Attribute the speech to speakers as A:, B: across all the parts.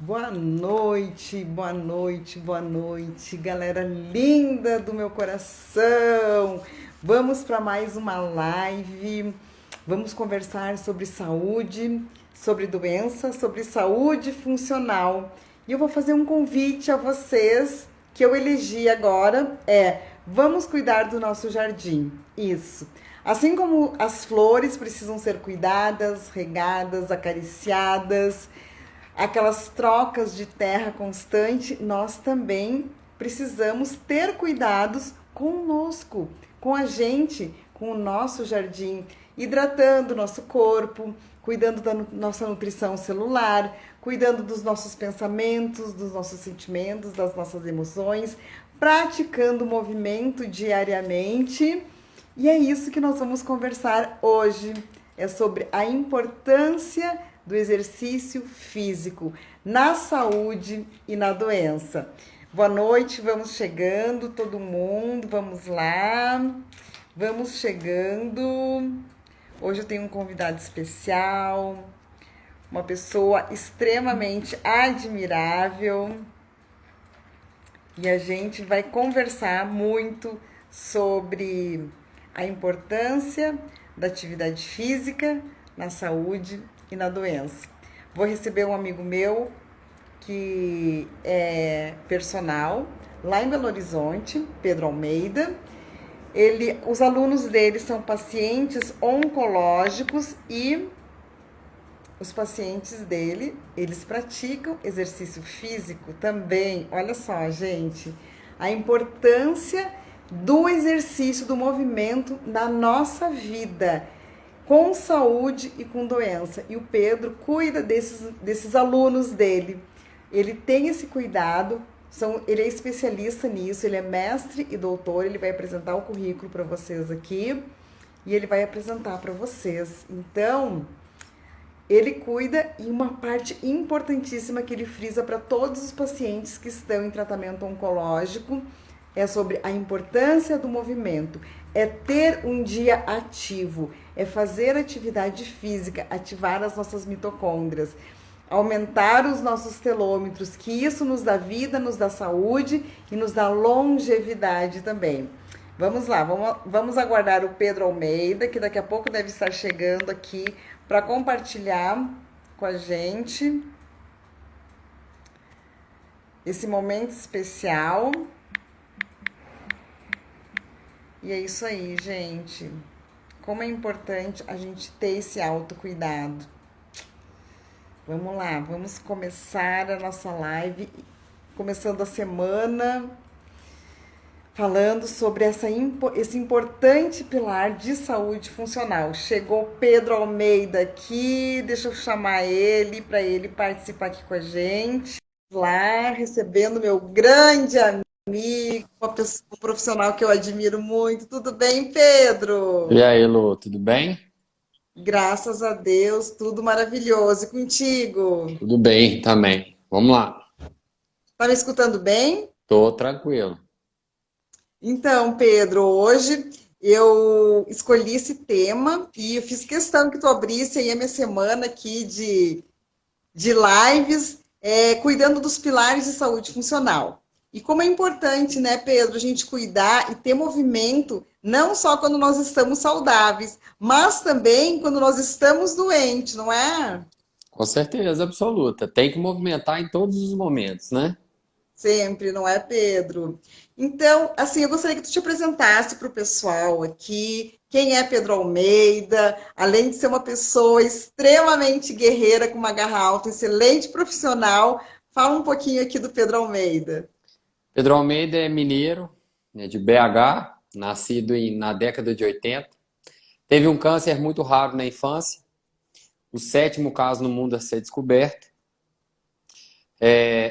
A: Boa noite, boa noite, boa noite, galera linda do meu coração. Vamos para mais uma live. Vamos conversar sobre saúde, sobre doença, sobre saúde funcional. E eu vou fazer um convite a vocês que eu elegi agora, vamos cuidar do nosso jardim. Isso. Assim como as flores precisam ser cuidadas, regadas, acariciadas, aquelas trocas de terra constante, nós também precisamos ter cuidados conosco, com a gente, com o nosso jardim, hidratando o nosso corpo, cuidando da nossa nutrição celular, cuidando dos nossos pensamentos, dos nossos sentimentos, das nossas emoções, praticando o movimento diariamente. E é isso que nós vamos conversar hoje. É sobre a importância do exercício físico na saúde e na doença. Boa noite, vamos chegando, todo mundo, vamos lá, vamos chegando. Hoje eu tenho um convidado especial, uma pessoa extremamente admirável, e a gente vai conversar muito sobre a importância da atividade física na saúde e na doença. Vou receber um amigo meu que é personal lá em Belo Horizonte, Pedro Almeida. Os alunos dele são pacientes oncológicos e os pacientes dele, eles praticam exercício físico também. Olha só, gente, a importância do exercício, do movimento na nossa vida, com saúde e com doença. E o Pedro cuida desses alunos dele. Ele tem esse cuidado, ele é especialista nisso, ele é mestre e doutor, ele vai apresentar o currículo para vocês aqui e ele vai apresentar para vocês. Então, ele cuida, e uma parte importantíssima que ele frisa para todos os pacientes que estão em tratamento oncológico é sobre a importância do movimento, é ter um dia ativo, é fazer atividade física, ativar as nossas mitocôndrias, aumentar os nossos telômetros, que isso nos dá vida, nos dá saúde e nos dá longevidade também. Vamos lá, vamos aguardar o Pedro Almeida, que daqui a pouco deve estar chegando aqui para compartilhar com a gente esse momento especial. E é isso aí, gente. Como é importante a gente ter esse autocuidado. Vamos lá, vamos começar a nossa live, começando a semana, falando sobre esse importante pilar de saúde funcional. Chegou Pedro Almeida aqui, deixa eu chamar ele para ele participar aqui com a gente. Lá, recebendo meu grande amigo, um profissional que eu admiro muito. Tudo bem,
B: E
A: Pedro?
B: aí, Lu, tudo bem?
A: Graças a Deus, tudo maravilhoso. E contigo?
B: Tudo bem também. Vamos lá.
A: Tá me escutando bem?
B: Tô tranquilo.
A: Então, Pedro, hoje eu escolhi esse tema e eu fiz questão que tu abrisse aí a minha semana aqui de lives, cuidando dos pilares de saúde funcional. E como é importante, né, Pedro, a gente cuidar e ter movimento, não só quando nós estamos saudáveis, mas também quando nós estamos doentes, não é?
B: Com certeza absoluta. Tem que movimentar em todos os momentos, né?
A: Sempre, não é, Pedro? Então, assim, eu gostaria que tu te apresentasse para o pessoal aqui. Quem é Pedro Almeida? Além de ser uma pessoa extremamente guerreira, com uma garra alta, excelente profissional, fala um pouquinho aqui do Pedro Almeida.
B: Pedro Almeida é mineiro, né, de BH, nascido na década de 80. Teve um câncer muito raro na infância, o sétimo caso no mundo a ser descoberto.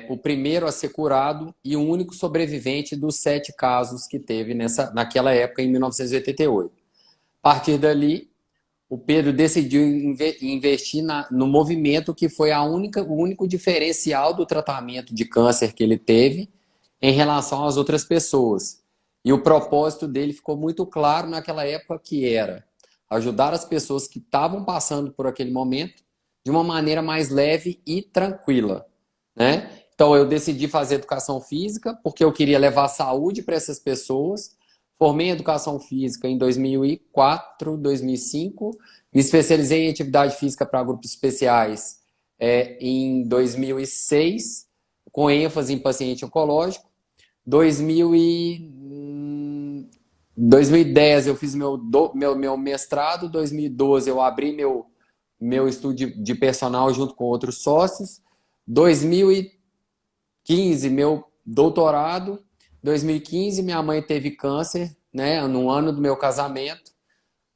B: O primeiro a ser curado e o único sobrevivente dos 7 casos que teve naquela época, em 1988. A partir dali, o Pedro decidiu investir no movimento, que foi o único diferencial do tratamento de câncer que ele teve em relação às outras pessoas. E o propósito dele ficou muito claro naquela época, que era ajudar as pessoas que estavam passando por aquele momento de uma maneira mais leve e tranquila. né? Então eu decidi fazer educação física porque eu queria levar saúde para essas pessoas. Formei em educação física em 2004, 2005. Me especializei em atividade física para grupos especiais em 2006, com ênfase em paciente oncológico. 2010 eu fiz meu mestrado. 2012 eu abri meu estúdio de personal junto com outros sócios. 2015 meu doutorado. 2015 minha mãe teve câncer, né, no ano do meu casamento.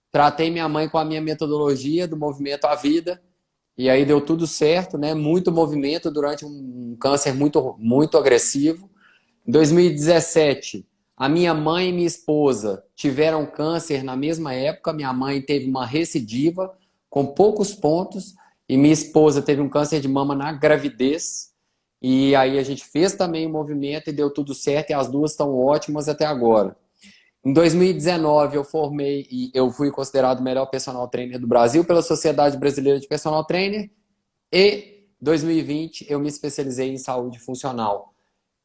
B: Tratei minha mãe com a minha metodologia do movimento à vida. E aí deu tudo certo, né? Muito movimento durante um câncer muito agressivo. Em 2017, a minha mãe e minha esposa tiveram câncer na mesma época. Minha mãe teve uma recidiva com poucos pontos e minha esposa teve um câncer de mama na gravidez. E aí a gente fez também o movimento e deu tudo certo e as duas estão ótimas até agora. Em 2019 eu formei e eu fui considerado o melhor personal trainer do Brasil pela Sociedade Brasileira de Personal Trainer. E 2020 eu me especializei em saúde funcional.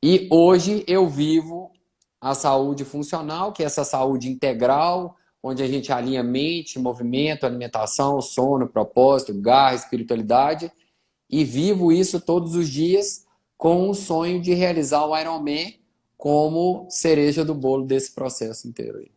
B: E hoje eu vivo a saúde funcional, que é essa saúde integral, onde a gente alinha mente, movimento, alimentação, sono, propósito, garra, espiritualidade. E vivo isso todos os dias com o sonho de realizar o Ironman como cereja do bolo desse processo inteiro aí.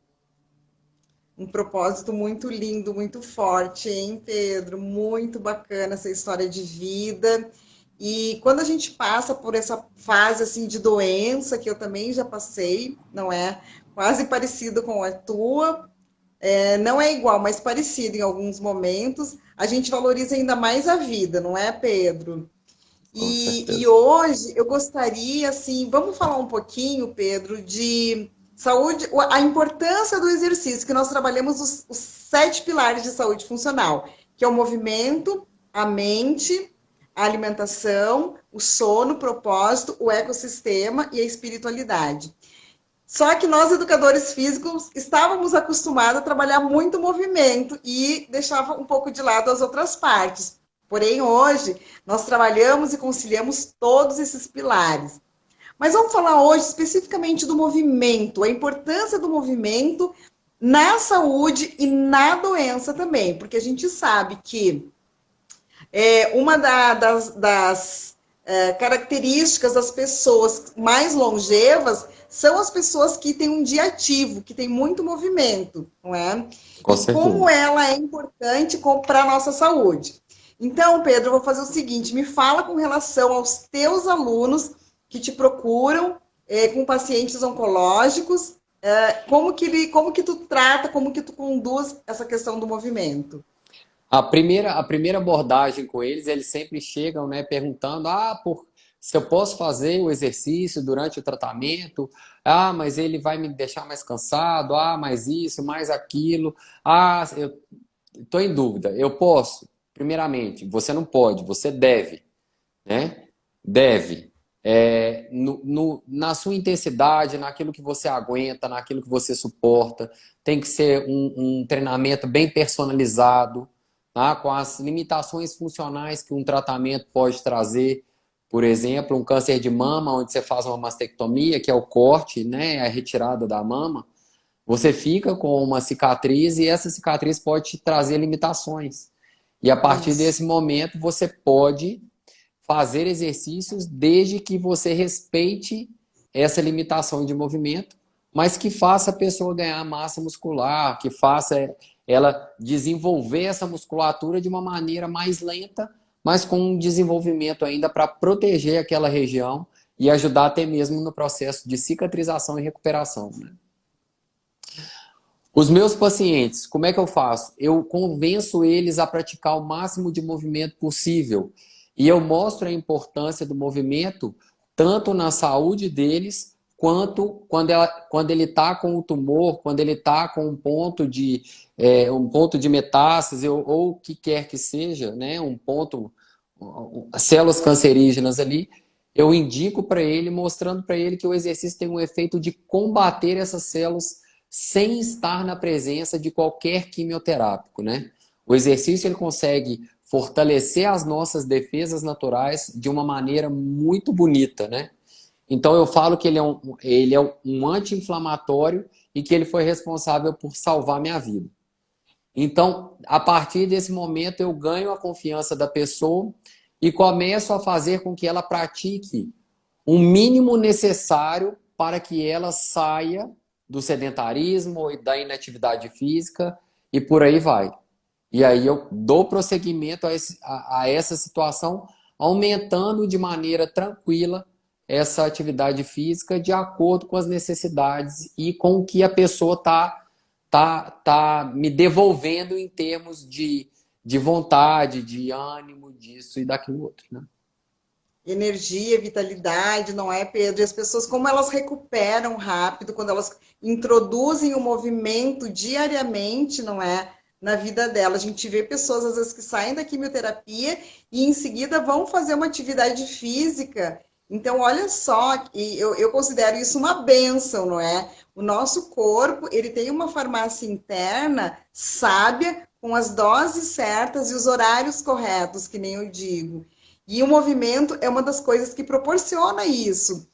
A: Um propósito muito lindo, muito forte, hein, Pedro? Muito bacana essa história de vida. E quando a gente passa por essa fase assim de doença, que eu também já passei, não é? Quase parecido com a tua, não é igual, mas parecido em alguns momentos, a gente valoriza ainda mais a vida, não é, Pedro?
B: Com
A: E
B: certeza.
A: hoje eu gostaria, assim, vamos falar um pouquinho, Pedro, de saúde, a importância do exercício, que nós trabalhamos os 7 pilares de saúde funcional, que é o movimento, a mente, a alimentação, o sono, o propósito, o ecossistema e a espiritualidade. Só que nós, educadores físicos, estávamos acostumados a trabalhar muito movimento e deixava um pouco de lado as outras partes. Porém, hoje, nós trabalhamos e conciliamos todos esses pilares. Mas vamos falar hoje especificamente do movimento, a importância do movimento na saúde e na doença também, porque a gente sabe que uma das características das pessoas mais longevas são as pessoas que têm um dia ativo, que tem muito movimento, não é?
B: Com
A: E
B: certeza.
A: como ela é importante para a nossa saúde. Então, Pedro, eu vou fazer o seguinte: me fala com relação aos teus alunos que te procuram com pacientes oncológicos, como que tu trata, como que tu conduz essa questão do movimento.
B: A primeira abordagem com eles sempre chegam, né, perguntando, se eu posso fazer o exercício durante o tratamento, mas ele vai me deixar mais cansado, mais isso, mais aquilo, eu estou em dúvida, eu posso? Primeiramente, você não pode, você deve, né? Deve. Na sua intensidade, naquilo que você aguenta, naquilo que você suporta, tem que ser um treinamento bem personalizado, tá? Com as limitações funcionais que um tratamento pode trazer. Por exemplo, um câncer de mama, onde você faz uma mastectomia, que é o corte, né, a retirada da mama, você fica com uma cicatriz e essa cicatriz pode te trazer limitações. E a partir
A: Isso.
B: desse momento, você pode fazer exercícios desde que você respeite essa limitação de movimento, mas que faça a pessoa ganhar massa muscular, que faça ela desenvolver essa musculatura de uma maneira mais lenta, mas com um desenvolvimento ainda para proteger aquela região e ajudar até mesmo no processo de cicatrização e recuperação, né? Os meus pacientes, como é que eu faço? Eu convenço eles a praticar o máximo de movimento possível. E eu mostro a importância do movimento tanto na saúde deles, quanto quando ele está com o tumor, quando ele está com um ponto de metástase, ou o que quer que seja, né? Células cancerígenas ali, eu indico para ele, mostrando para ele que o exercício tem um efeito de combater essas células sem estar na presença de qualquer quimioterápico, né? O exercício ele consegue fortalecer as nossas defesas naturais de uma maneira muito bonita, né? Então eu falo que ele é um anti-inflamatório e que ele foi responsável por salvar minha vida. Então, a partir desse momento, eu ganho a confiança da pessoa e começo a fazer com que ela pratique o mínimo necessário para que ela saia do sedentarismo e da inatividade física e por aí vai. E aí eu dou prosseguimento a essa situação, aumentando de maneira tranquila essa atividade física de acordo com as necessidades e com o que a pessoa tá me devolvendo em termos de vontade, de ânimo, disso e daquilo outro, né?
A: Energia, vitalidade, não é, Pedro? E as pessoas, como elas recuperam rápido, quando elas introduzem o movimento diariamente, não é? Na vida dela. A gente vê pessoas, às vezes, que saem da quimioterapia e em seguida vão fazer uma atividade física. Então, olha só, eu considero isso uma bênção, não é? O nosso corpo, ele tem uma farmácia interna sábia, com as doses certas e os horários corretos, que nem eu digo. E o movimento é uma das coisas que proporciona isso.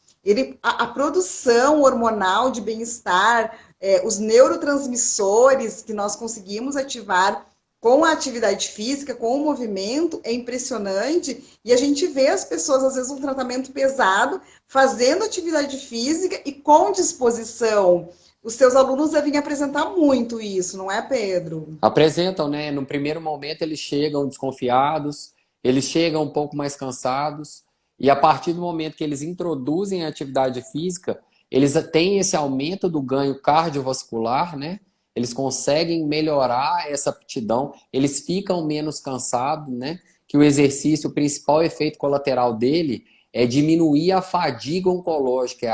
A: A produção hormonal de bem-estar, os neurotransmissores que nós conseguimos ativar com a atividade física, com o movimento, é impressionante. E a gente vê as pessoas, às vezes, um tratamento pesado, fazendo atividade física e com disposição. Os seus alunos devem apresentar muito isso, não é, Pedro?
B: Apresentam, né? No primeiro momento eles chegam desconfiados, eles chegam um pouco mais cansados, e a partir do momento que eles introduzem a atividade física, eles têm esse aumento do ganho cardiovascular, né? Eles conseguem melhorar essa aptidão, eles ficam menos cansados, né? Que o exercício, o principal efeito colateral dele é diminuir a fadiga oncológica,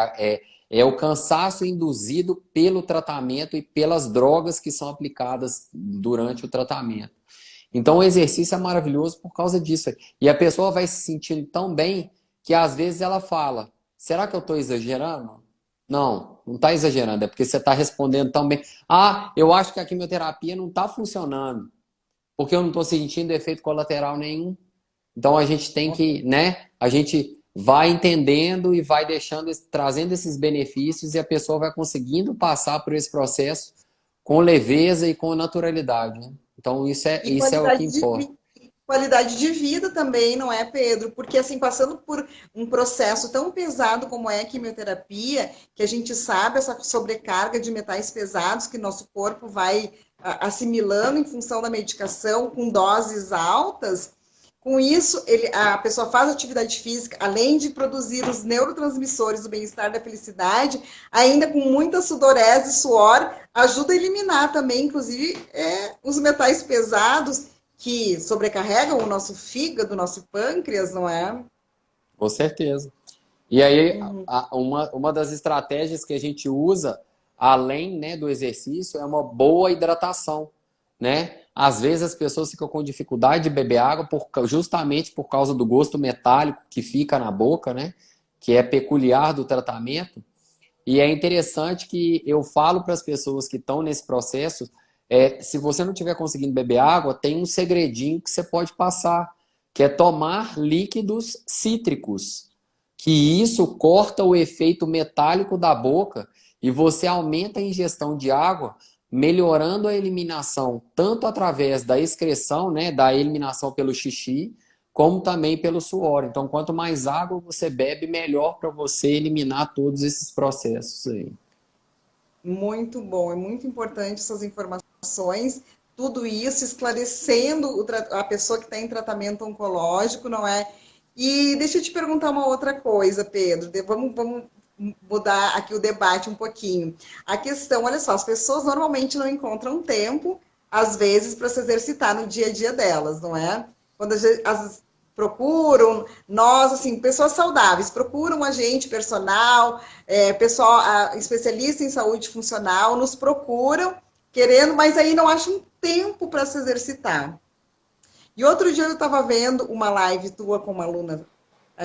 B: é o cansaço induzido pelo tratamento e pelas drogas que são aplicadas durante o tratamento. Então o exercício é maravilhoso por causa disso. E a pessoa vai se sentindo tão bem que às vezes ela fala, será que eu estou exagerando? Não, não está exagerando, é porque você está respondendo tão bem. Ah, eu acho que a quimioterapia não está funcionando, porque eu não estou sentindo efeito colateral nenhum. Então a gente tem que, né? A gente vai entendendo e vai deixando, trazendo esses benefícios e a pessoa vai conseguindo passar por esse processo com leveza e com naturalidade, né? Então isso é o que importa.
A: Qualidade de vida também, não é, Pedro? Porque, assim, passando por um processo tão pesado como é a quimioterapia, que a gente sabe essa sobrecarga de metais pesados que nosso corpo vai assimilando em função da medicação com doses altas, com isso, a pessoa faz atividade física, além de produzir os neurotransmissores do bem-estar da felicidade, ainda com muita sudorese e suor, ajuda a eliminar também, inclusive, os metais pesados que sobrecarregam o nosso fígado, o nosso pâncreas, não é?
B: Com certeza. E aí, uma das estratégias que a gente usa, além, né, do exercício, é uma boa hidratação, né? Às vezes as pessoas ficam com dificuldade de beber água justamente por causa do gosto metálico que fica na boca, né? Que é peculiar do tratamento. E é interessante que eu falo para as pessoas que estão nesse processo, se você não estiver conseguindo beber água, tem um segredinho que você pode passar, que é tomar líquidos cítricos, que isso corta o efeito metálico da boca e você aumenta a ingestão de água, melhorando a eliminação, tanto através da excreção, né, da eliminação pelo xixi, como também pelo suor. Então, quanto mais água você bebe, melhor para você eliminar todos esses processos aí.
A: Muito bom, é muito importante essas informações, tudo isso esclarecendo a pessoa que está em tratamento oncológico, não é? E deixa eu te perguntar uma outra coisa, Pedro, vamos mudar aqui o debate um pouquinho. A questão, olha só, as pessoas normalmente não encontram tempo, às vezes, para se exercitar no dia a dia delas, não é? Quando as procuram, nós, assim, pessoas saudáveis, procuram a gente, personal, pessoal especialista em saúde funcional, nos procuram, querendo, mas aí não acham tempo para se exercitar. E outro dia eu estava vendo uma live tua com uma aluna,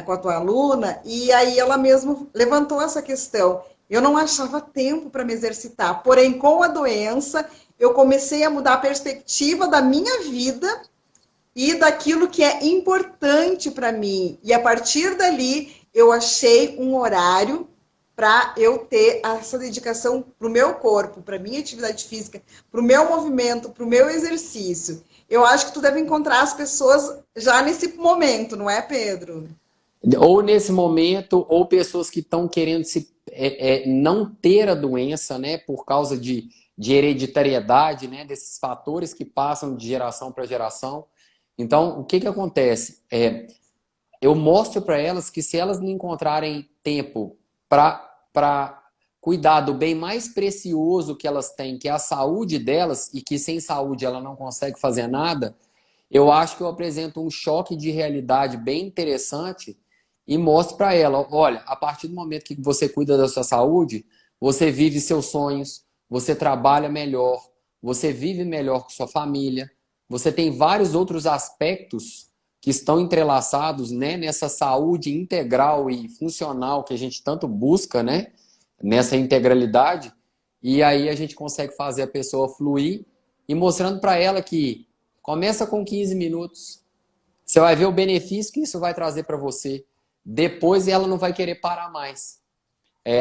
A: com a tua aluna, e aí ela mesmo levantou essa questão. Eu não achava tempo para me exercitar, porém, com a doença, eu comecei a mudar a perspectiva da minha vida e daquilo que é importante para mim. E a partir dali, eu achei um horário para eu ter essa dedicação para o meu corpo, para a minha atividade física, para o meu movimento, para o meu exercício. Eu acho que tu deve encontrar as pessoas já nesse momento, não é, Pedro?
B: Ou nesse momento, ou pessoas que estão querendo não ter a doença, né, por causa de hereditariedade, né, desses fatores que passam de geração para geração. Então, o que que acontece? Eu mostro para elas que se elas não encontrarem tempo para cuidar do bem mais precioso que elas têm, que é a saúde delas, e que sem saúde ela não consegue fazer nada, eu acho que eu apresento um choque de realidade bem interessante e mostro para ela, olha, a partir do momento que você cuida da sua saúde, você vive seus sonhos, você trabalha melhor, você vive melhor com sua família, você tem vários outros aspectos que estão entrelaçados, né, nessa saúde integral e funcional que a gente tanto busca, né, nessa integralidade, e aí a gente consegue fazer a pessoa fluir e mostrando para ela que começa com 15 minutos, você vai ver o benefício que isso vai trazer para você. Depois ela não vai querer parar mais.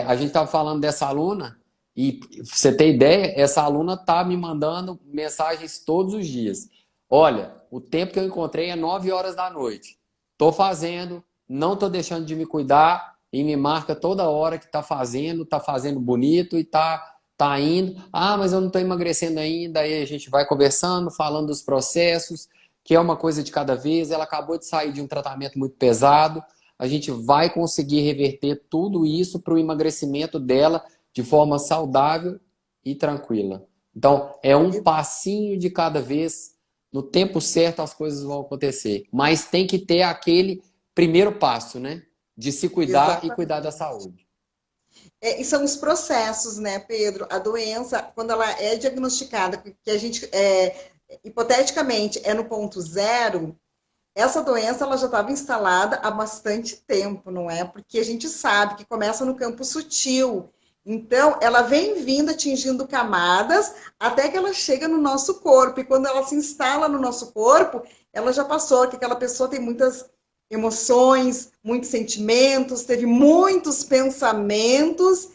B: A gente estava falando dessa aluna e, pra você ter ideia, essa aluna tá me mandando mensagens todos os dias. Olha, o tempo que eu encontrei é 9 horas da noite. Tô fazendo, não tô deixando de me cuidar e me marca toda hora que tá fazendo bonito e tá indo. Ah, mas eu não tô emagrecendo ainda. Aí a gente vai conversando, falando dos processos, que é uma coisa de cada vez. Ela acabou de sair de um tratamento muito pesado. A gente vai conseguir reverter tudo isso para o emagrecimento dela de forma saudável e tranquila. Então, é um passinho de cada vez. No tempo certo as coisas vão acontecer. Mas tem que ter aquele primeiro passo, né? De se cuidar e cuidar da
A: Exatamente.
B: saúde.
A: E são os processos, né, Pedro? A doença, quando ela é diagnosticada, que a gente, hipoteticamente, é no ponto zero, essa doença ela já estava instalada há bastante tempo, não é? Porque a gente sabe que começa no campo sutil. Então, ela vem vindo atingindo camadas até que ela chega no nosso corpo. E quando ela se instala no nosso corpo, ela já passou, que aquela pessoa tem muitas emoções, muitos sentimentos, teve muitos pensamentos,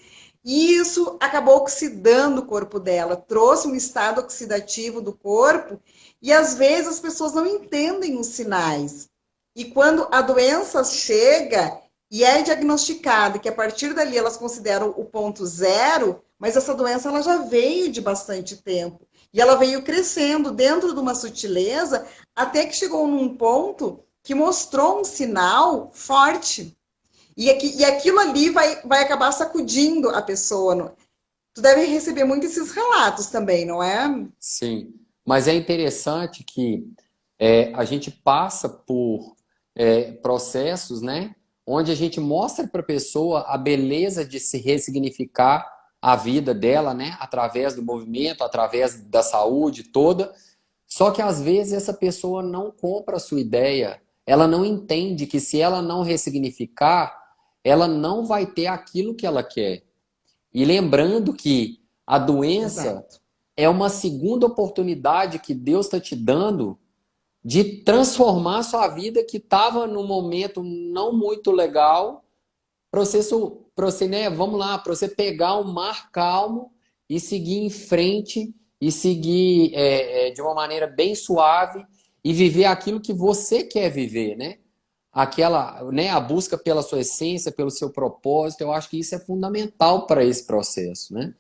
A: e isso acabou oxidando o corpo dela, trouxe um estado oxidativo do corpo, e às vezes as pessoas não entendem os sinais. E quando a doença chega e é diagnosticada, que a partir dali elas consideram o ponto zero, mas essa doença ela já veio de bastante tempo. E ela veio crescendo dentro de uma sutileza até que chegou num ponto que mostrou um sinal forte. E aquilo ali vai acabar sacudindo a pessoa. Tu deve receber muito esses relatos também, não é?
B: Sim. Mas é interessante que a gente passa por processos, né? Onde a gente mostra para a pessoa a beleza de se ressignificar a vida dela, né? Através do movimento, através da saúde toda. Só que às vezes essa pessoa não compra a sua ideia, ela não entende que se ela não ressignificar, ela não vai ter aquilo que ela quer. E lembrando que a doença
A: Exato.
B: é uma segunda oportunidade que Deus está te dando de transformar a sua vida que estava num momento não muito legal para você, né, vamos lá, para você pegar um mar calmo e seguir em frente e seguir de uma maneira bem suave e viver aquilo que você quer viver, né? Aquela, né, a busca pela sua essência, pelo seu propósito, eu acho que isso é fundamental para esse processo, né?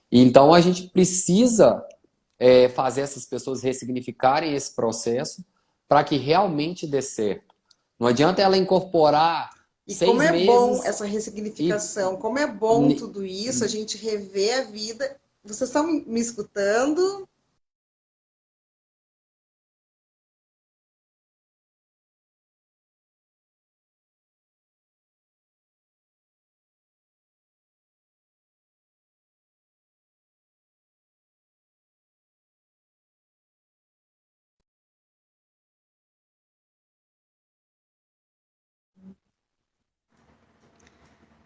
B: Então a gente precisa fazer essas pessoas ressignificarem esse processo para que realmente dê certo. Não adianta ela incorporar
A: E como
B: seis
A: é bom
B: meses
A: essa
B: e
A: ressignificação, como é bom tudo isso, a gente rever a vida. Vocês estão me escutando?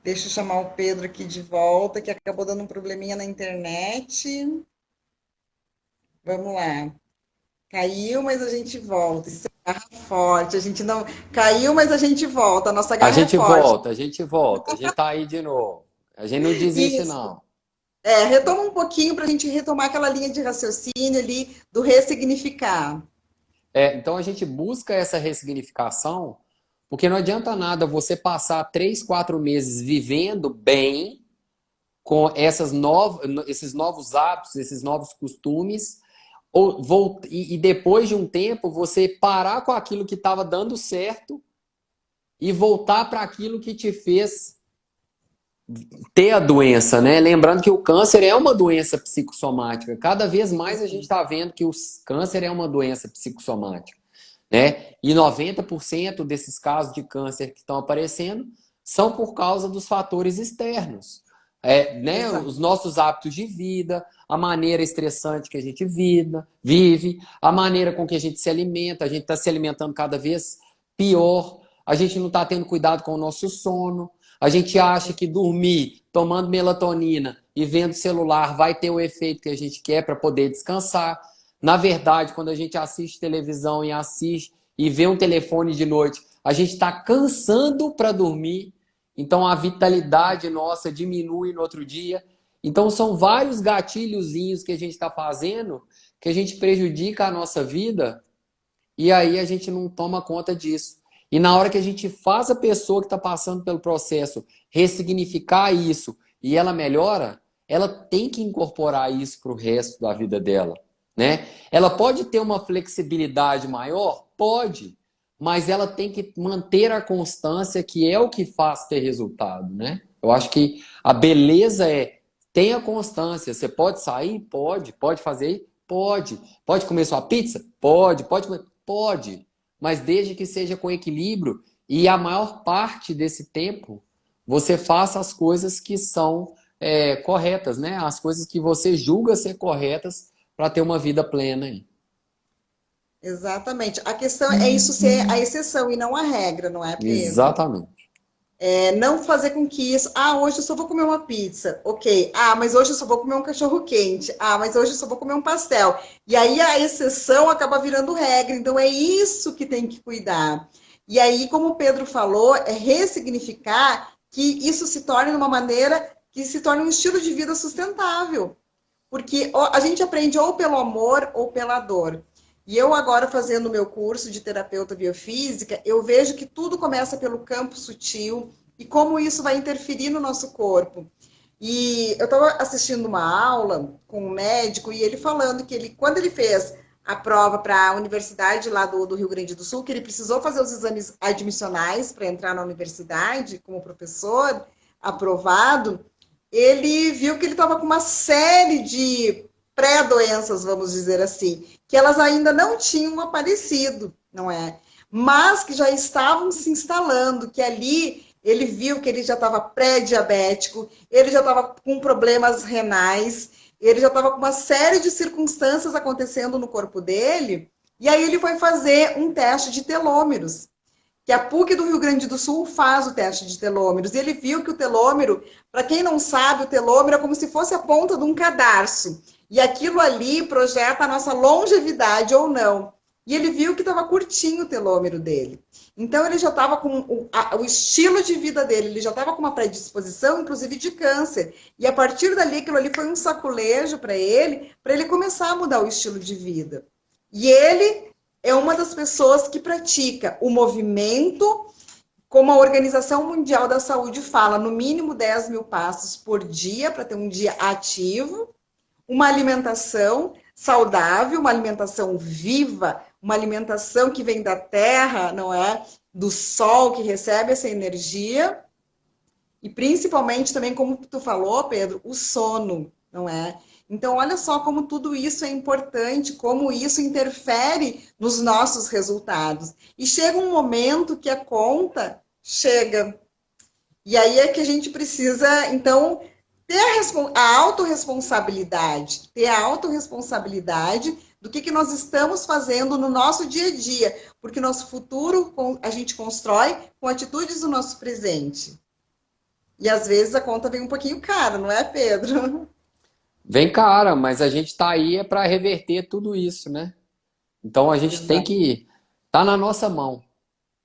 A: Deixa eu chamar o Pedro aqui de volta, que acabou dando um probleminha na internet. Vamos lá. Caiu, mas a gente volta. Isso é garra forte. A gente não caiu, mas a gente volta. A nossa
B: A
A: garra é
B: gente
A: forte.
B: volta, a gente volta, a gente tá aí de novo. A gente não desiste,
A: Isso.
B: não.
A: Retoma um pouquinho para a gente retomar aquela linha de raciocínio ali do ressignificar.
B: Então a gente busca essa ressignificação, porque não adianta nada você passar 3, 4 meses vivendo bem com esses novos hábitos, esses novos costumes, e depois de um tempo você parar com aquilo que estava dando certo e voltar para aquilo que te fez ter a doença, né? Lembrando que o câncer é uma doença psicossomática. Cada vez mais a gente está vendo que o câncer é uma doença psicossomática, né? E 90% desses casos de câncer que estão aparecendo são por causa dos fatores externos. Né?
A: Exato.
B: Os nossos hábitos de vida, a maneira estressante que a gente vive, a maneira com que a gente se alimenta, a gente está se alimentando cada vez pior, a gente não está tendo cuidado com o nosso sono, a gente acha que dormir, tomando melatonina e vendo celular vai ter o efeito que a gente quer para poder descansar. Na verdade, quando a gente assiste televisão e vê um telefone de noite, a gente está cansando para dormir. Então a vitalidade nossa diminui no outro dia. Então são vários gatilhozinhos que a gente está fazendo que a gente prejudica a nossa vida e aí a gente não toma conta disso. E na hora que a gente faz a pessoa que está passando pelo processo ressignificar isso e ela melhora, ela tem que incorporar isso para o resto da vida dela, né? Ela pode ter uma flexibilidade maior? Pode, mas ela tem que manter a constância, que é o que faz ter resultado, né? Eu acho que a beleza é tenha constância. Você pode sair? Pode. Pode fazer? Pode. Pode comer sua pizza? Pode. Pode comer? Pode. Mas desde que seja com equilíbrio e a maior parte desse tempo você faça as coisas que são corretas, né? As coisas que você julga ser corretas para ter uma vida plena aí.
A: Exatamente. A questão é isso ser a exceção e não a regra, não é, Pedro?
B: Exatamente.
A: Não fazer com que isso. Ah, hoje eu só vou comer uma pizza. Ok. Ah, mas hoje eu só vou comer um cachorro quente. Ah, mas hoje eu só vou comer um pastel. E aí a exceção acaba virando regra. Então é isso que tem que cuidar. E aí, como o Pedro falou, é ressignificar que isso se torne uma maneira que se torne um estilo de vida sustentável. Porque a gente aprende ou pelo amor ou pela dor. E eu agora fazendo o meu curso de terapeuta biofísica, eu vejo que tudo começa pelo campo sutil e como isso vai interferir no nosso corpo. E eu estava assistindo uma aula com um médico e ele falando que quando ele fez a prova para a universidade lá do Rio Grande do Sul, que ele precisou fazer os exames admissionais para entrar na universidade como professor aprovado, ele viu que ele estava com uma série de pré-doenças, vamos dizer assim, que elas ainda não tinham aparecido, não é? Mas que já estavam se instalando, que ali ele viu que ele já estava pré-diabético, ele já estava com problemas renais, ele já estava com uma série de circunstâncias acontecendo no corpo dele, e aí ele foi fazer um teste de telômeros, que a PUC do Rio Grande do Sul faz o teste de telômeros, e ele viu que o telômero, para quem não sabe, o telômero é como se fosse a ponta de um cadarço. E aquilo ali projeta a nossa longevidade ou não. E ele viu que estava curtinho o telômero dele. Então ele já estava com o estilo de vida dele, ele já estava com uma predisposição, inclusive de câncer. E a partir dali, aquilo ali foi um saculejo para ele começar a mudar o estilo de vida. E ele é uma das pessoas que pratica o movimento, como a Organização Mundial da Saúde fala, no mínimo 10 mil passos por dia, para ter um dia ativo, uma alimentação saudável, uma alimentação viva, uma alimentação que vem da terra, não é? Do sol, que recebe essa energia. E principalmente também, como tu falou, Pedro, o sono, não é? Então, olha só como tudo isso é importante, como isso interfere nos nossos resultados. E chega um momento que a conta chega. E aí é que a gente precisa, então, ter a autorresponsabilidade, do que nós estamos fazendo no nosso dia a dia, porque nosso futuro a gente constrói com atitudes do nosso presente. E às vezes a conta vem um pouquinho cara, não é, Pedro?
B: Vem cara, mas a gente está aí para reverter tudo isso, né? Então a gente tem
A: Exa-
B: que... Tá na nossa mão,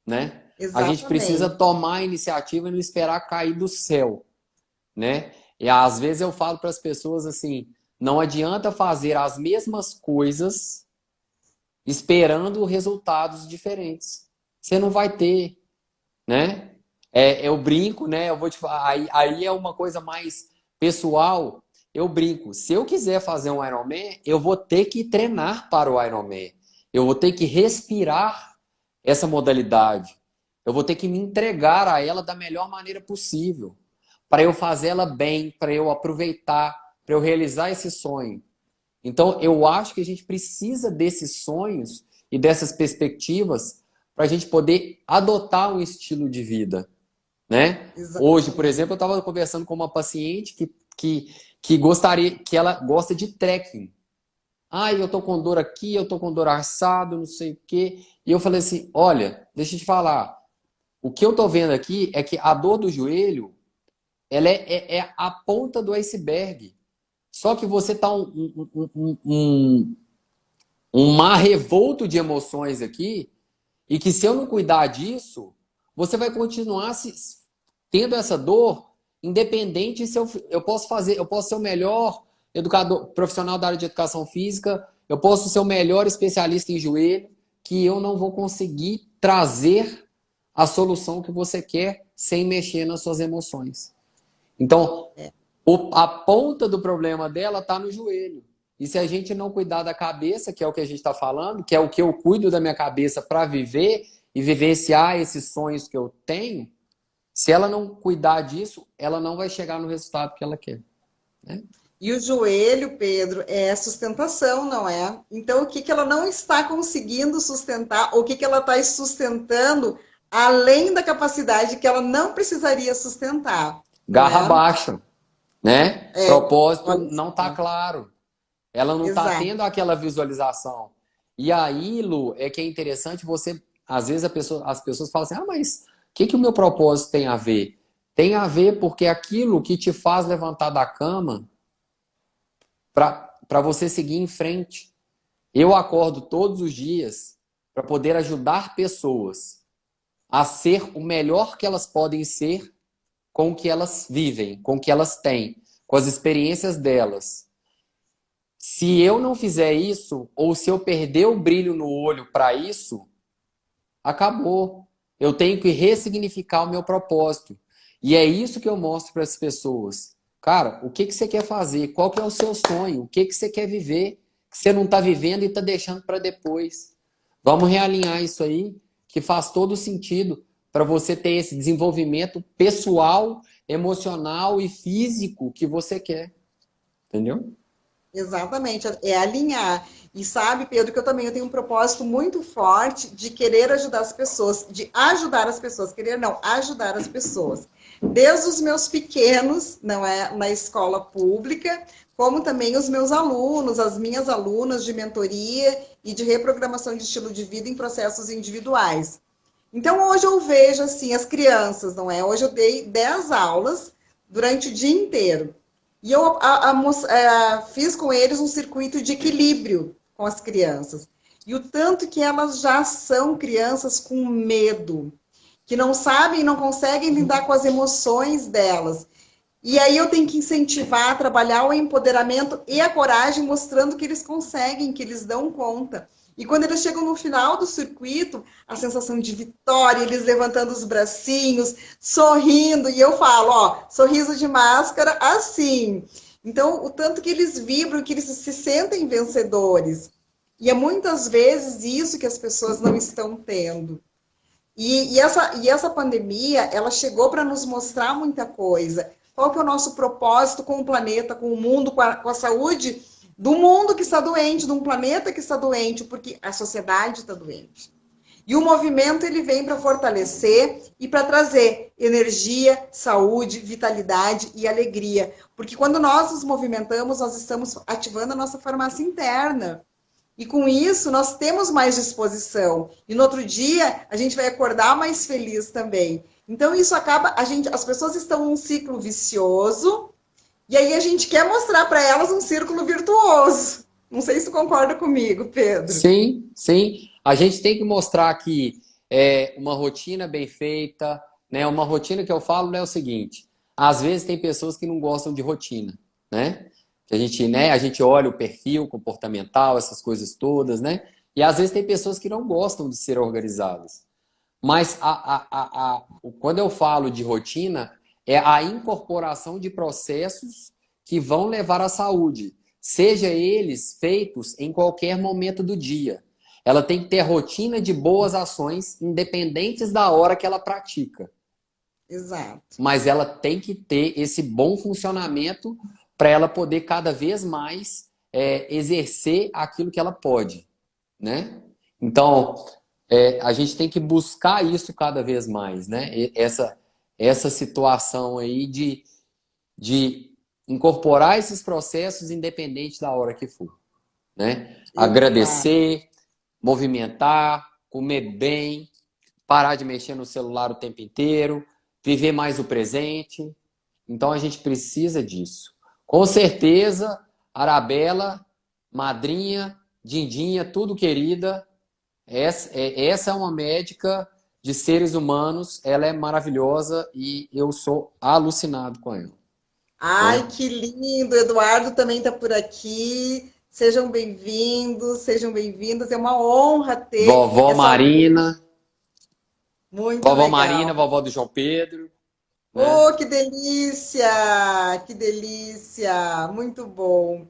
B: né? A gente precisa
A: exatamente.
B: tomar a iniciativa e não esperar cair do céu, né? E às vezes eu falo para as pessoas assim, não adianta fazer as mesmas coisas esperando resultados diferentes. Você não vai ter, né? Eu brinco, né? Eu vou te falar, aí é uma coisa mais pessoal. Eu brinco. Se eu quiser fazer um Ironman, eu vou ter que treinar para o Ironman. Eu vou ter que respirar essa modalidade. Eu vou ter que me entregar a ela da melhor maneira possível, para eu fazer ela bem, para eu aproveitar, para eu realizar esse sonho. Então, eu acho que a gente precisa desses sonhos e dessas perspectivas para a gente poder adotar um estilo de vida, né? Hoje, por
A: Exatamente.
B: exemplo, eu estava conversando com uma paciente que gostaria, que ela gosta de trekking. Ah, eu tô com dor aqui, eu tô com dor assado, não sei o quê. E eu falei assim, olha, deixa eu te falar, o que eu tô vendo aqui é que a dor do joelho, ela é a ponta do iceberg. Só que você tá um mar revolto de emoções aqui, e que se eu não cuidar disso, você vai continuar tendo essa dor, independente se eu posso fazer, eu posso ser o melhor educador profissional da área de educação física, eu posso ser o melhor especialista em joelho, que eu não vou conseguir trazer a solução que você quer sem mexer nas suas emoções. Então,
A: É,
B: a ponta do problema dela está no joelho. E se a gente não cuidar da cabeça, que é o que a gente está falando, que é o que eu cuido da minha cabeça para viver e vivenciar esses sonhos que eu tenho, se ela não cuidar disso, ela não vai chegar no resultado que ela quer, né?
A: e o joelho, Pedro, é sustentação, não é? Então, o que que ela não está conseguindo sustentar, ou o que que ela está sustentando além da capacidade que ela não precisaria sustentar, não
B: Garra
A: é?
B: baixa, né?
A: É,
B: Propósito
A: olha
B: não está
A: só.
B: claro. Ela não está
A: Exato.
B: tendo aquela visualização. E aí, Lu, é que é interessante você. Às vezes as pessoas falam assim: ah, mas o que o meu propósito tem a ver? Tem a ver porque aquilo que te faz levantar da cama para você seguir em frente. Eu acordo todos os dias para poder ajudar pessoas a ser o melhor que elas podem ser com o que elas vivem, com o que elas têm, com as experiências delas. Se eu não fizer isso, ou se eu perder o brilho no olho para isso, acabou. Eu tenho que ressignificar o meu propósito. E é isso que eu mostro para as pessoas. Cara, o que que você quer fazer? Qual que é o seu sonho? O que que você quer viver que você não está vivendo e está deixando para depois? Vamos realinhar isso aí, que faz todo sentido para você ter esse desenvolvimento pessoal, emocional e físico que você quer. Entendeu?
A: Exatamente, é alinhar. E sabe, Pedro, que eu tenho um propósito muito forte de querer ajudar as pessoas, de ajudar as pessoas, querer não, ajudar as pessoas. Desde os meus pequenos, não é, na escola pública, como também os meus alunos, as minhas alunas de mentoria e de reprogramação de estilo de vida em processos individuais. Então, hoje eu vejo assim as crianças, não é? Hoje eu dei 10 aulas durante o dia inteiro. E eu fiz com eles um circuito de equilíbrio com as crianças. E o tanto que elas já são crianças com medo, que não sabem, não conseguem lidar com as emoções delas. E aí eu tenho que incentivar, trabalhar o empoderamento e a coragem, mostrando que eles conseguem, que eles dão conta. E quando eles chegam no final do circuito, a sensação de vitória, eles levantando os bracinhos, sorrindo, e eu falo, ó, sorriso de máscara, assim. Então, o tanto que eles vibram, que eles se sentem vencedores. E é muitas vezes isso que as pessoas não estão tendo. E essa pandemia, ela chegou para nos mostrar muita coisa. Qual que é o nosso propósito com o planeta, com o mundo, com a saúde do mundo que está doente, de um planeta que está doente, porque a sociedade está doente. E o movimento ele vem para fortalecer e para trazer energia, saúde, vitalidade e alegria. Porque quando nós nos movimentamos, nós estamos ativando a nossa farmácia interna. E com isso, nós temos mais disposição. E no outro dia, a gente vai acordar mais feliz também. Então, isso acaba, as pessoas estão num ciclo vicioso, e aí a gente quer mostrar para elas um círculo virtuoso. Não sei se tu concorda comigo, Pedro.
B: Sim, sim. A gente tem que mostrar que uma rotina bem feita, né? Uma rotina que eu falo é o seguinte: às vezes tem pessoas que não gostam de rotina, né? Que a gente olha o perfil comportamental, essas coisas todas, né? E às vezes tem pessoas que não gostam de ser organizadas. Mas quando eu falo de rotina, é a incorporação de processos que vão levar à saúde, seja eles feitos em qualquer momento do dia. Ela tem que ter rotina de boas ações, independentes da hora que ela pratica.
A: Exato.
B: Mas ela tem que ter esse bom funcionamento para ela poder cada vez mais exercer aquilo que ela pode, né? Então, a gente tem que buscar isso cada vez mais, né? Essa situação aí de incorporar esses processos independente da hora que for, né?
A: Exato.
B: Agradecer, movimentar, comer bem, parar de mexer no celular o tempo inteiro, viver mais o presente. Então a gente precisa disso. Com certeza, Arabella, madrinha, Dindinha, tudo querida, essa é uma médica de seres humanos, ela é maravilhosa e eu sou alucinado com ela,
A: Ai,
B: né?
A: que lindo! Eduardo também está por aqui. Sejam bem-vindos, sejam bem-vindas. É uma honra ter
B: Vovó
A: essa
B: Marina,
A: audiência muito legal.
B: vovó do João Pedro, né?
A: Oh, que delícia! Que delícia! Muito bom.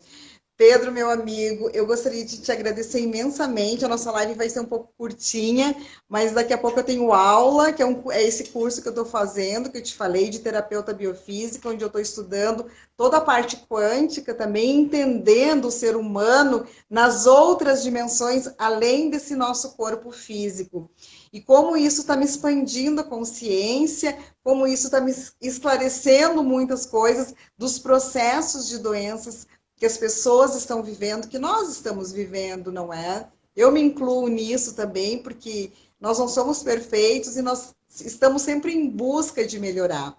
A: Pedro, meu amigo, eu gostaria de te agradecer imensamente. A nossa live vai ser um pouco curtinha, mas daqui a pouco eu tenho aula, que é esse curso que eu estou fazendo, que eu te falei, de terapeuta biofísica, onde eu estou estudando toda a parte quântica também, entendendo o ser humano nas outras dimensões, além desse nosso corpo físico. E como isso está me expandindo a consciência, como isso está me esclarecendo muitas coisas dos processos de doenças que as pessoas estão vivendo, que nós estamos vivendo, não é? Eu me incluo nisso também, porque nós não somos perfeitos e nós estamos sempre em busca de melhorar.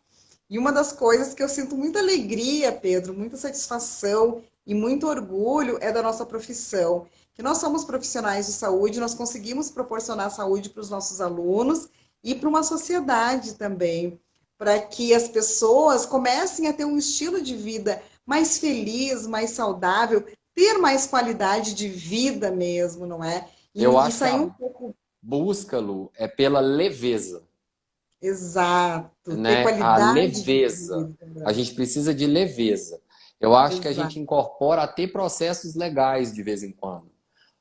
A: E uma das coisas que eu sinto muita alegria, Pedro, muita satisfação e muito orgulho é da nossa profissão. Que nós somos profissionais de saúde, nós conseguimos proporcionar saúde para os nossos alunos e para uma sociedade também, para que as pessoas comecem a ter um estilo de vida mais feliz, mais saudável, ter mais qualidade de vida mesmo, não é?
B: Eu
A: E
B: acho que
A: sair um
B: a
A: pouco.
B: busca, Lu, é pela leveza,
A: Exato, ter
B: né? A
A: qualidade de
B: leveza. A
A: vida.
B: gente precisa de leveza. Eu acho que a
A: Exato.
B: gente incorpora até processos legais de vez em quando,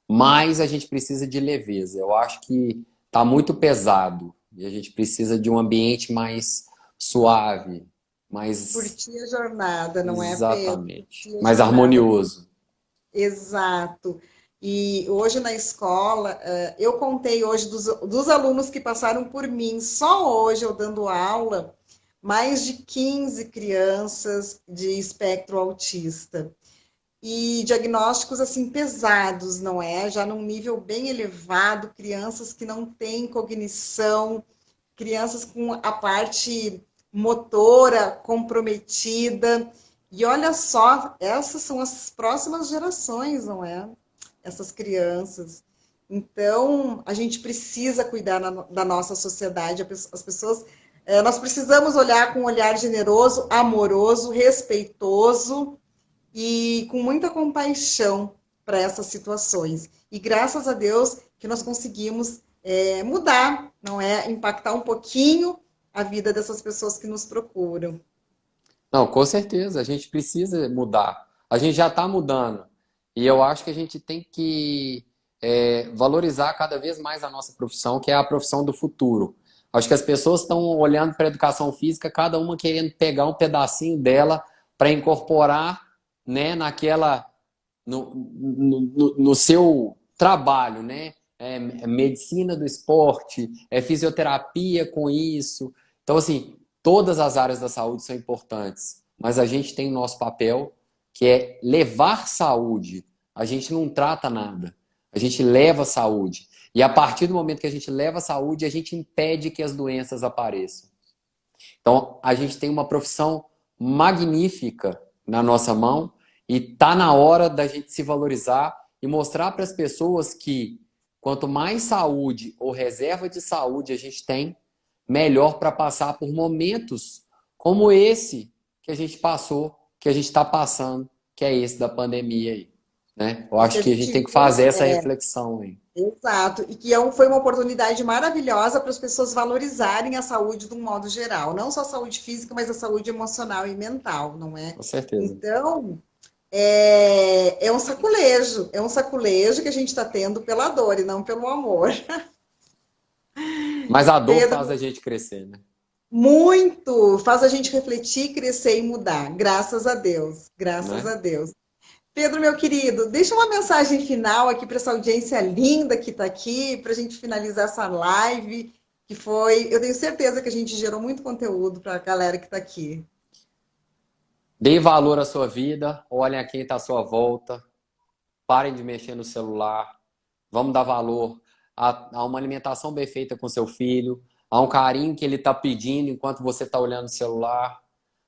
B: mas a gente precisa de leveza. Eu acho que está muito pesado e a gente precisa de um ambiente mais suave, mais
A: Curtir a jornada, não é, Pedro?
B: exatamente,
A: Curtir a
B: mais
A: jornada.
B: harmonioso.
A: Exato. E hoje na escola, eu contei hoje dos alunos que passaram por mim, só hoje eu dando aula, mais de 15 crianças de espectro autista. E diagnósticos assim pesados, não é? Já num nível bem elevado, crianças que não têm cognição, crianças com a parte motora comprometida. E olha só, essas são as próximas gerações, não é? Essas crianças. Então, a gente precisa cuidar da nossa sociedade. As pessoas, nós precisamos olhar com um olhar generoso, amoroso, respeitoso e com muita compaixão para essas situações. E graças a Deus que nós conseguimos mudar, não é? Impactar um pouquinho a vida dessas pessoas que nos procuram.
B: Não, com certeza, a gente precisa mudar. A gente já está mudando. E eu acho que a gente tem que valorizar cada vez mais a nossa profissão, que é a profissão do futuro. Acho que as pessoas estão olhando para a educação física, cada uma querendo pegar um pedacinho dela para incorporar, né, no seu trabalho, né? Medicina do esporte, fisioterapia com isso. Então, assim, todas as áreas da saúde são importantes, mas a gente tem o nosso papel, que é levar saúde. A gente não trata nada, a gente leva saúde. E a partir do momento que a gente leva saúde, a gente impede que as doenças apareçam. Então, a gente tem uma profissão magnífica na nossa mão E tá na hora da gente se valorizar e mostrar para as pessoas que quanto mais saúde ou reserva de saúde a gente tem, melhor para passar por momentos como esse que a gente passou, que a gente está passando, que é esse da pandemia aí, né? Eu
A: E que
B: acho
A: a
B: que a gente
A: gente
B: tem que fazer essa
A: é,
B: reflexão aí.
A: exato, e que foi uma oportunidade maravilhosa para as pessoas valorizarem a saúde de um modo geral, não só a saúde física, mas a saúde emocional e mental, não é?
B: Com certeza.
A: Então, é um saculejo que a gente está tendo pela dor e não pelo amor.
B: Mas a dor faz
A: Pedro,
B: a gente crescer, né?
A: muito, faz a gente refletir, crescer e mudar, graças a Deus, graças
B: Né?
A: a Deus. Pedro, meu querido, deixa uma mensagem final aqui para essa audiência linda que está aqui, para a gente finalizar essa live, que foi, eu tenho certeza que a gente gerou muito conteúdo para a galera que está aqui.
B: Dê valor à sua vida, olhem a quem está à sua volta, parem de mexer no celular, vamos dar valor a uma alimentação bem feita com seu filho, a um carinho que ele está pedindo enquanto você está olhando o celular.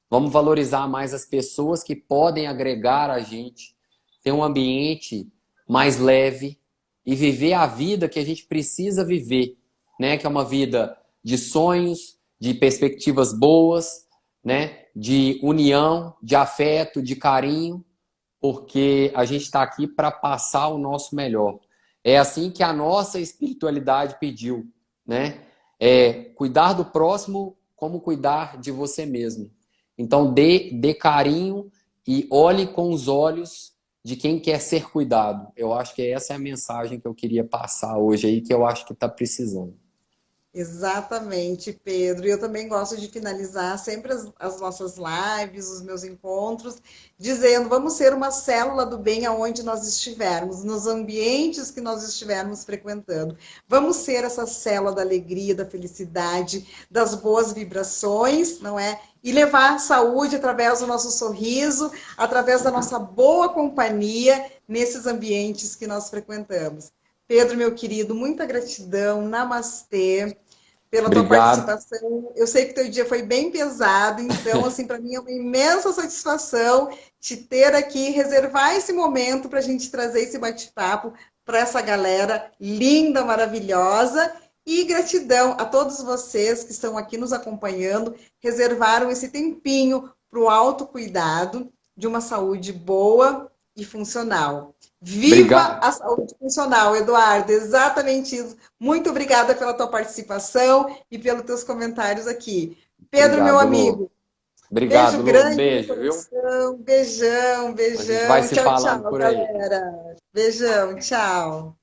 B: Vamos valorizar mais as pessoas que podem agregar a gente, ter um ambiente mais leve e viver a vida que a gente precisa viver, né? Que é uma vida de sonhos, de perspectivas boas, né? De união, de afeto, de carinho, porque a gente está aqui para passar o nosso melhor. É assim que a nossa espiritualidade pediu, né? É cuidar do próximo como cuidar de você mesmo. Então, dê carinho e olhe com os olhos de quem quer ser cuidado. Eu acho que essa é a mensagem que eu queria passar hoje aí, que eu acho que está precisando.
A: Exatamente, Pedro. E eu também gosto de finalizar sempre as nossas lives, os meus encontros, dizendo: vamos ser uma célula do bem aonde nós estivermos, nos ambientes que nós estivermos frequentando. Vamos ser essa célula da alegria, da felicidade, das boas vibrações, não é? E levar saúde através do nosso sorriso, através da nossa boa companhia nesses ambientes que nós frequentamos. Pedro, meu querido, muita gratidão. Namastê pela tua
B: Obrigado.
A: participação. Eu sei que teu dia foi bem pesado, então, assim, para mim é uma imensa satisfação te ter aqui, reservar esse momento para a gente trazer esse bate-papo para essa galera linda, maravilhosa. E gratidão a todos vocês que estão aqui nos acompanhando, reservaram esse tempinho para o autocuidado de uma saúde boa e funcional. Viva
B: Obrigado.
A: a saúde funcional, Eduardo, exatamente isso. Muito obrigada pela tua participação e pelos teus comentários aqui. Pedro, meu
B: Obrigado, Lu.
A: amigo, beijo
B: Obrigado, Lu. Um
A: grande no
B: beijo, viu?
A: coração, beijão,
B: A gente vai
A: beijão.
B: se
A: Tchau,
B: falando
A: tchau,
B: por aí.
A: galera. Beijão, tchau.